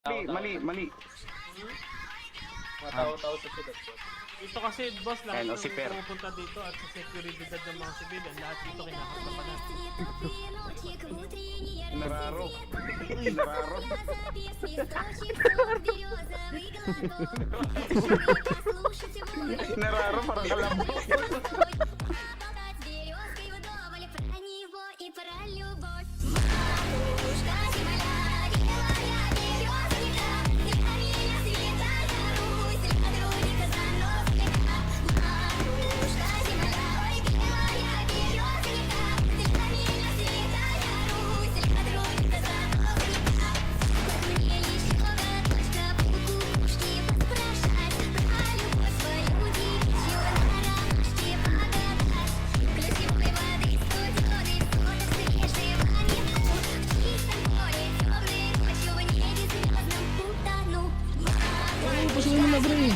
Mali. Mga tao-tao sa siyudad po. Ito kasi, boss, lahat Ayun, ng si Per. pupunta dito at sa seguridad ng mga sibilyan, lahat dito kinakasapan natin. Nararo. Nararo, parang kalabo. Pasukin mo na, bro eh.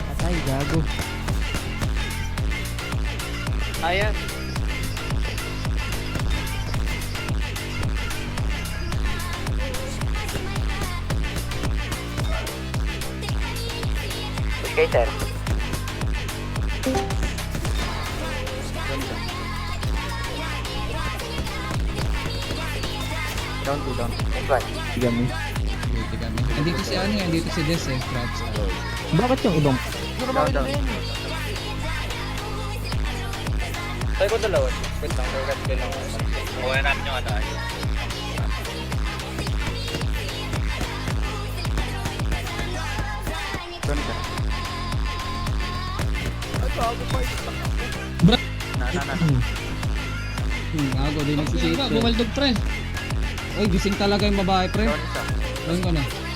Patay, gago. Ayan. Skater. Down. Next one. Tigami. Tigami. Andito si ano yan, andito si Des eh, Fraps. Bakit yung ibang? Down. Tayo ko dalawa. Wait lang, forgot ko lang. Kuha namin yung ano. Gago, di nagsisita. Bumaldog pre. Uy, gising talaga yung babae pre. Doon ko na.